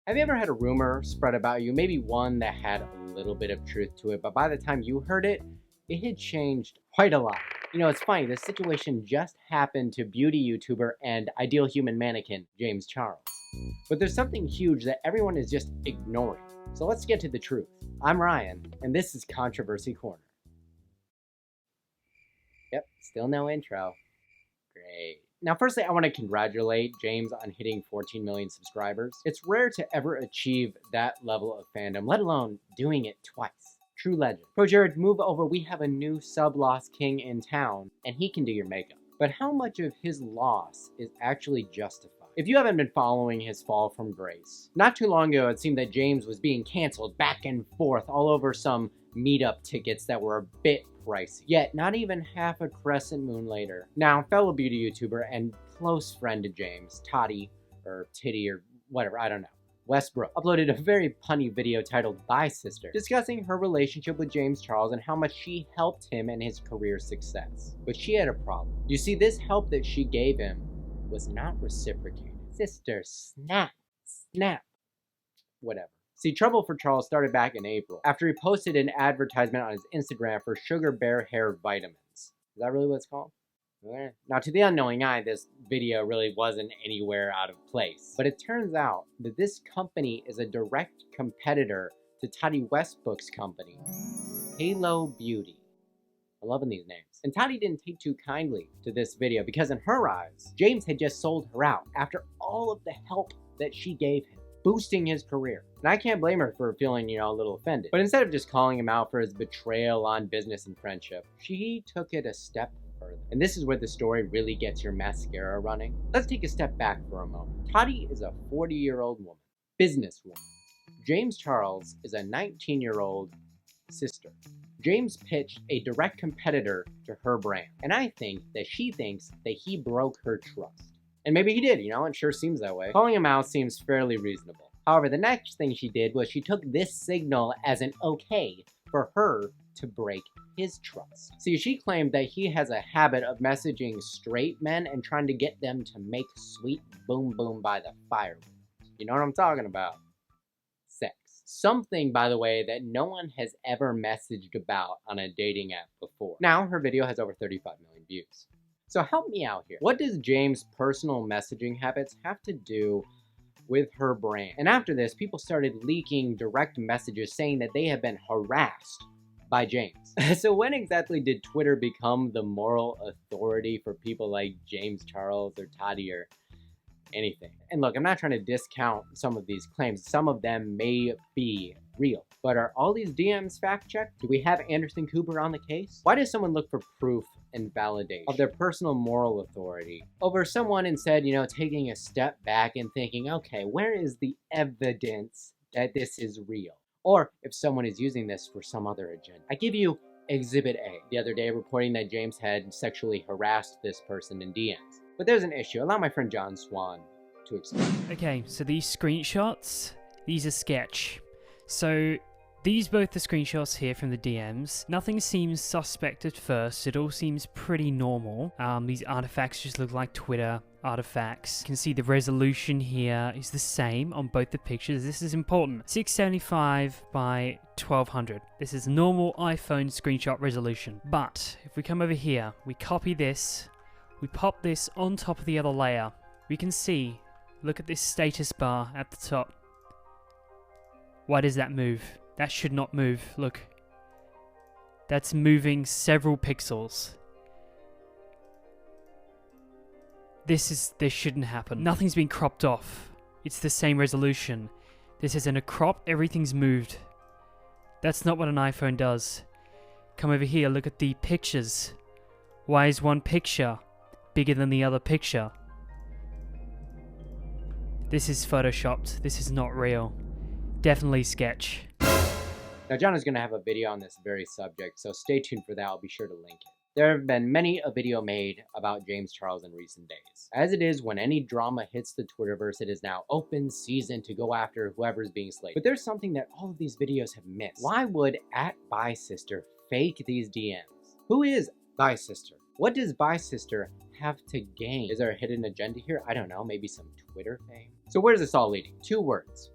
Have you ever had a rumor spread about you, maybe one that had a little bit of truth to it, but by the time you heard it, it had changed quite a lot? You know, it's funny, this situation just happened to beauty YouTuber and ideal human mannequin, James Charles. But there's something huge that everyone is just ignoring. So let's get to the truth. I'm Ryan, and this is Controversy Corner. Yep, still no intro. Great. Now, firstly, I want to congratulate James on hitting 14 million subscribers. It's rare to ever achieve that level of fandom, let alone doing it twice. True legend. Bro, Jared, move over. We have a new sub-loss king in town, and he can do your makeup. But how much of his loss is actually justified? If you haven't been following his fall from grace, not too long ago it seemed that James was being canceled back and forth all over some meetup tickets that were a bit pricey. Yet, not even half a crescent moon later. Now, fellow beauty YouTuber and close friend to James, Tati, or Titty, or whatever, I don't know, Westbrook, uploaded a very punny video titled Bye Sister, discussing her relationship with James Charles and how much she helped him in his career success. But she had a problem. You see, this help that she gave him was not reciprocated. Sister, snap, snap, whatever. See, trouble for Charles started back in April, after he posted an advertisement on his Instagram for Sugar Bear Hair Vitamins. Is that really what it's called? Now, to the unknowing eye, this video really wasn't anywhere out of place. But it turns out that this company is a direct competitor to Tati Westbrook's company, Halo Beauty. I'm loving these names. And Tati didn't take too kindly to this video because in her eyes, James had just sold her out after all of the help that she gave him, boosting his career. And I can't blame her for feeling, a little offended. But instead of just calling him out for his betrayal on business and friendship, she took it a step further. And this is where the story really gets your mascara running. Let's take a step back for a moment. Tati is a 40-year-old woman, businesswoman. James Charles is a 19-year-old sister. James pitched a direct competitor to her brand, and I think that she thinks that he broke her trust. And maybe he did, it sure seems that way. Calling him out seems fairly reasonable. However, the next thing she did was she took this signal as an okay for her to break his trust. See, she claimed that he has a habit of messaging straight men and trying to get them to make sweet boom boom by the firewood. You know what I'm talking about? Sex. Something, by the way, that no one has ever messaged about on a dating app before. Now, her video has over 35 million views. So help me out here. What does James' personal messaging habits have to do with her brand? And after this, people started leaking direct messages saying that they have been harassed by James. So when exactly did Twitter become the moral authority for people like James Charles or Tati or anything? And look, I'm not trying to discount some of these claims. Some of them may be real. But are all these DMs fact-checked? Do we have Anderson Cooper on the case? Why does someone look for proof and validation of their personal moral authority over someone instead, taking a step back and thinking, okay, where is the evidence that this is real? Or if someone is using this for some other agenda. I give you Exhibit A the other day reporting that James had sexually harassed this person in DMs. But there's an issue. Allow my friend John Swan to explain. Okay, so these screenshots, these are sketch. So these both the screenshots here from the DMs. Nothing seems suspect at first. It all seems pretty normal. These artifacts just look like Twitter artifacts. You can see the resolution here is the same on both the pictures. This is important. 675 by 1200. This is normal iPhone screenshot resolution. But if we come over here, we copy this, we pop this on top of the other layer, we can see, look at this status bar at the top. Why does that move? That should not move. Look. That's moving several pixels. This shouldn't happen. Nothing's been cropped off. It's the same resolution. This isn't a crop, everything's moved. That's not what an iPhone does. Come over here, look at the pictures. Why is one picture bigger than the other picture? This is photoshopped. This is not real. Definitely sketch. Now, John is going to have a video on this very subject, so stay tuned for that. I'll be sure to link it. There have been many a video made about James Charles in recent days. As it is, when any drama hits the Twitterverse, it is now open season to go after whoever's being slayed. But there's something that all of these videos have missed. Why would @BySister fake these DMs? Who is BySister? What does BySister have to gain? Is there a hidden agenda here? I don't know, maybe some Twitter fame? So where's this all leading? 2 words.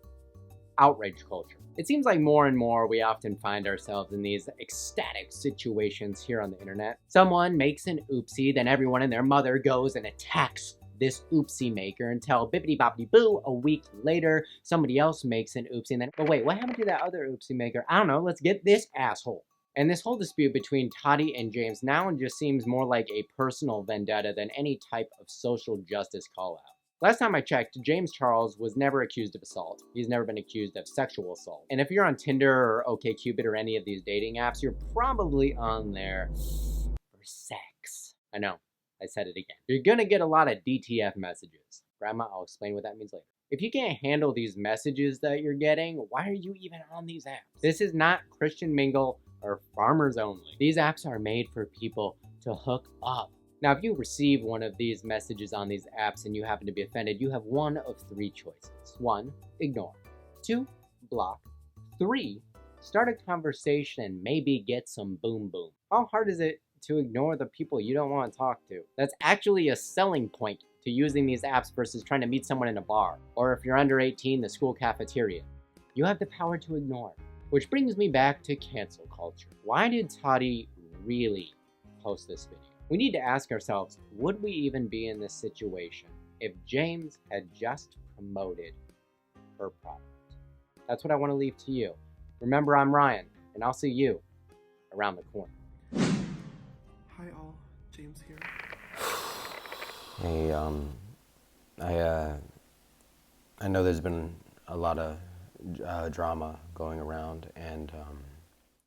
outrage culture. It seems like more and more we often find ourselves in these ecstatic situations here on the internet. Someone makes an oopsie, then everyone and their mother goes and attacks this oopsie maker until bippity boppity boo, a week later, somebody else makes an oopsie and then, but wait, what happened to that other oopsie maker? I don't know, let's get this asshole. And this whole dispute between Tati and James now just seems more like a personal vendetta than any type of social justice call out. Last time I checked, James Charles was never accused of assault. He's never been accused of sexual assault. And if you're on Tinder or OkCupid or any of these dating apps, you're probably on there for sex. I know, I said it again. You're gonna get a lot of DTF messages. Grandma, I'll explain what that means later. If you can't handle these messages that you're getting, why are you even on these apps? This is not Christian Mingle or Farmers Only. These apps are made for people to hook up. Now, if you receive one of these messages on these apps and you happen to be offended, you have one of three choices. 1, ignore. 2, block. 3, start a conversation and maybe get some boom boom. How hard is it to ignore the people you don't want to talk to? That's actually a selling point to using these apps versus trying to meet someone in a bar, or if you're under 18, the school cafeteria. You have the power to ignore. Which brings me back to cancel culture. Why did Tati really post this video? We need to ask ourselves, would we even be in this situation if James had just promoted her product? That's what I want to leave to you. Remember, I'm Ryan, and I'll see you around the corner. Hi all, James here. Hey, I know there's been a lot of drama going around, and